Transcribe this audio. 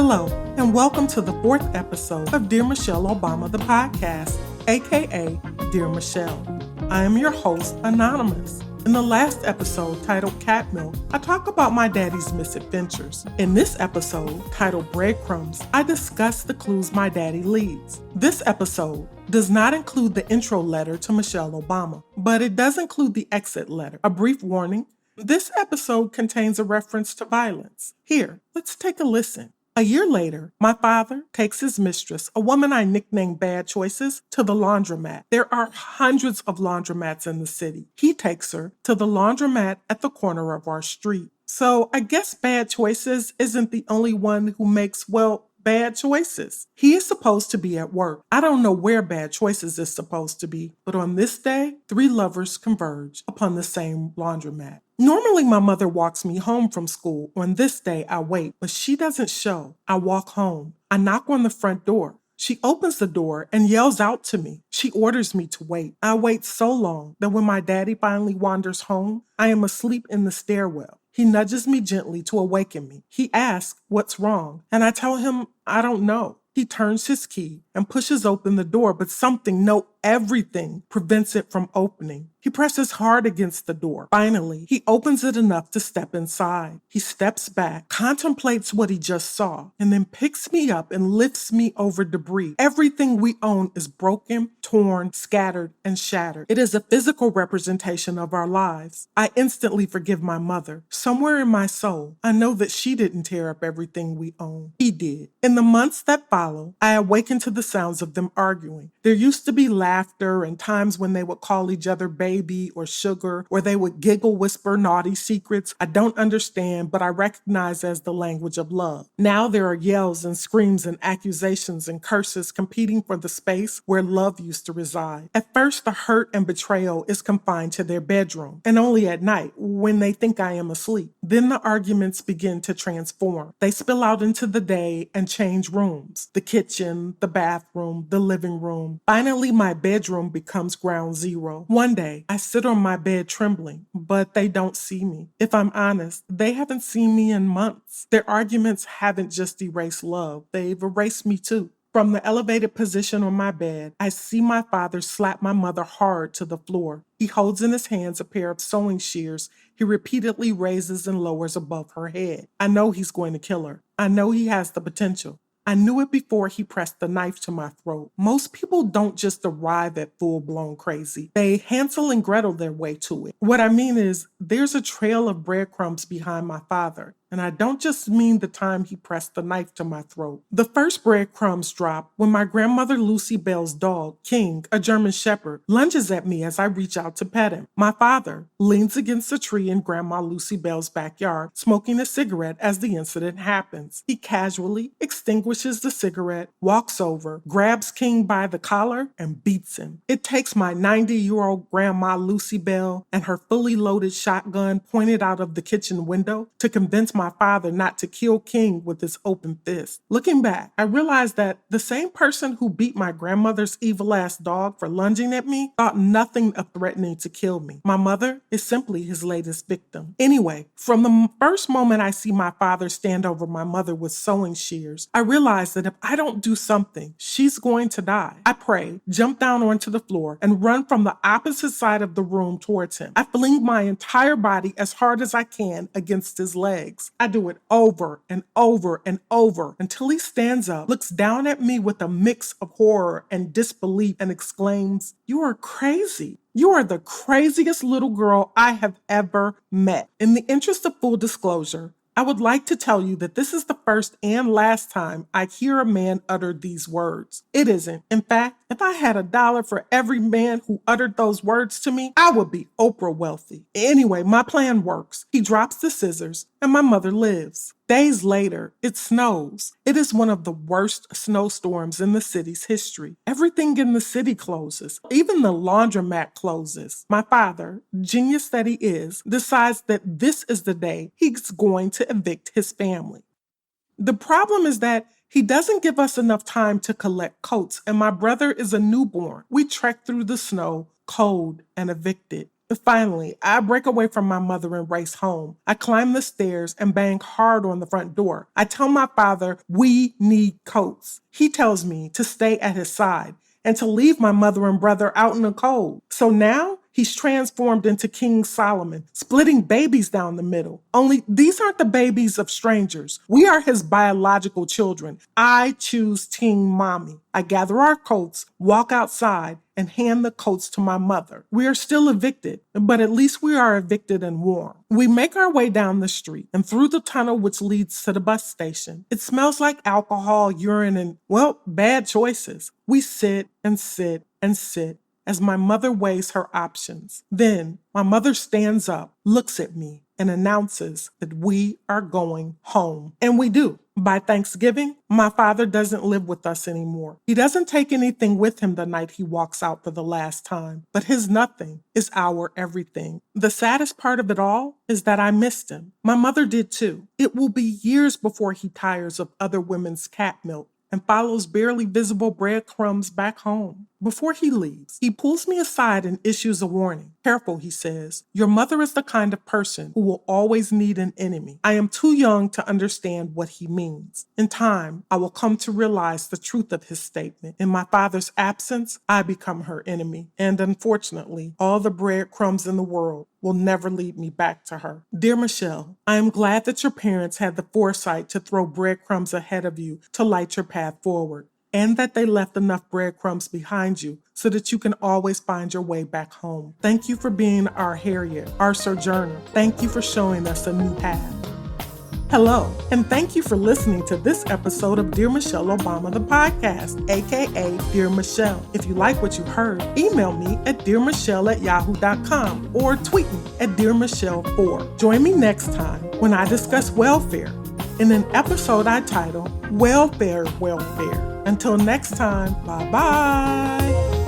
Hello, and welcome to the fourth episode of Dear Michelle Obama, the podcast, aka Dear Michelle. I am your host, Anonymous. In the last episode, titled Cat Milk, I talk about my daddy's misadventures. In this episode, titled Bread Crumbs, I discuss the clues my daddy leaves. This episode does not include the intro letter to Michelle Obama, but it does include the exit letter. A brief warning, this episode contains a reference to violence. Here, let's take a listen. A year later, my father takes his mistress, a woman I nicknamed Bad Choices, to the laundromat. There are hundreds of laundromats in the city. He takes her to the laundromat at the corner of our street. So I guess Bad Choices isn't the only one who makes, bad choices. He is supposed to be at work. I don't know where Bad Choices is supposed to be, but on this day, three lovers converge upon the same laundromat. Normally, my mother walks me home from school. On this day, I wait, but she doesn't show. I walk home. I knock on the front door. She opens the door and yells out to me. She orders me to wait. I wait so long that when my daddy finally wanders home, I am asleep in the stairwell. He nudges me gently to awaken me. He asks, "What's wrong?" And I tell him, "I don't know." He turns his key and pushes open the door, but everything prevents it from opening. He presses hard against the door. Finally, he opens it enough to step inside. He steps back, contemplates what he just saw, and then picks me up and lifts me over debris. Everything we own is broken, torn, scattered, and shattered. It is a physical representation of our lives. I instantly forgive my mother. Somewhere in my soul, I know that she didn't tear up everything we own. He did. In the months that follow, I awakened to the sounds of them arguing. There used to be laughter and times when they would call each other baby or sugar, or they would giggle, whisper naughty secrets I don't understand, but I recognize as the language of love. Now there are yells and screams and accusations and curses competing for the space where love used to reside. At first, the hurt and betrayal is confined to their bedroom, and only at night when they think I am asleep. Then the arguments begin to transform. They spill out into the day and change rooms. The kitchen, the bathroom, the living room. Finally, my bedroom becomes ground zero. One day, I sit on my bed trembling, but they don't see me. If I'm honest, they haven't seen me in months. Their arguments haven't just erased love, they've erased me too. From the elevated position on my bed, I see my father slap my mother hard to the floor. He holds in his hands a pair of sewing shears he repeatedly raises and lowers above her head. I know he's going to kill her. I know he has the potential. I knew it before he pressed the knife to my throat. Most people don't just arrive at full-blown crazy. They Hansel and Gretel their way to it. What I mean is, there's a trail of breadcrumbs behind my father. And I don't just mean the time he pressed the knife to my throat. The first breadcrumbs drop when my grandmother Lucy Bell's dog, King, a German shepherd, lunges at me as I reach out to pet him. My father leans against a tree in Grandma Lucy Bell's backyard, smoking a cigarette as the incident happens. He casually extinguishes the cigarette, walks over, grabs King by the collar, and beats him. It takes my 90-year-old Grandma Lucy Bell and her fully loaded shotgun pointed out of the kitchen window to convince my father not to kill King with his open fist. Looking back, I realized that the same person who beat my grandmother's evil-ass dog for lunging at me thought nothing of threatening to kill me. My mother is simply his latest victim. Anyway, from the first moment I see my father stand over my mother with sewing shears, I realize that if I don't do something, she's going to die. I pray, jump down onto the floor, and run from the opposite side of the room towards him. I fling my entire body as hard as I can against his legs. I do it over and over and over until he stands up, looks down at me with a mix of horror and disbelief, and exclaims, "You are crazy. You are the craziest little girl I have ever met." In the interest of full disclosure, I would like to tell you that this is the first and last time I hear a man utter these words. It isn't. In fact, if I had $1 for every man who uttered those words to me, I would be Oprah wealthy. Anyway, my plan works. He drops the scissors and my mother lives. Days later, it snows. It is one of the worst snowstorms in the city's history. Everything in the city closes. Even the laundromat closes. My father, genius that he is, decides that this is the day he's going to evict his family. The problem is that he doesn't give us enough time to collect coats, and my brother is a newborn. We trek through the snow, cold and evicted. Finally, I break away from my mother and race home. I climb the stairs and bang hard on the front door. I tell my father, we need coats. He tells me to stay at his side and to leave my mother and brother out in the cold. So now he's transformed into King Solomon, splitting babies down the middle. Only these aren't the babies of strangers. We are his biological children. I choose Team Mommy. I gather our coats, walk outside, and hand the coats to my mother. We are still evicted, but at least we are evicted and warm. We make our way down the street and through the tunnel which leads to the bus station. It smells like alcohol, urine, and, well, bad choices. We sit and sit and sit as my mother weighs her options. Then my mother stands up, looks at me, and announces that we are going home. And we do. By Thanksgiving, my father doesn't live with us anymore. He doesn't take anything with him the night he walks out for the last time, but his nothing is our everything. The saddest part of it all is that I missed him. My mother did too. It will be years before he tires of other women's cat milk and follows barely visible Bread Crumbs back home. Before he leaves, he pulls me aside and issues a warning. Careful, he says. Your mother is the kind of person who will always need an enemy. I am too young to understand what he means. In time, I will come to realize the truth of his statement. In my father's absence, I become her enemy. And unfortunately, all the breadcrumbs in the world will never lead me back to her. Dear Michelle, I am glad that your parents had the foresight to throw breadcrumbs ahead of you to light your path forward, and that they left enough breadcrumbs behind you so that you can always find your way back home. Thank you for being our Harriet, our sojourner. Thank you for showing us a new path. Hello, and thank you for listening to this episode of Dear Michelle Obama, the podcast, aka Dear Michelle. If you like what you heard, email me at dearmichelle@yahoo.com or tweet me at dearmichelle4. Join me next time when I discuss welfare in an episode I title Welfare. Until next time, bye-bye.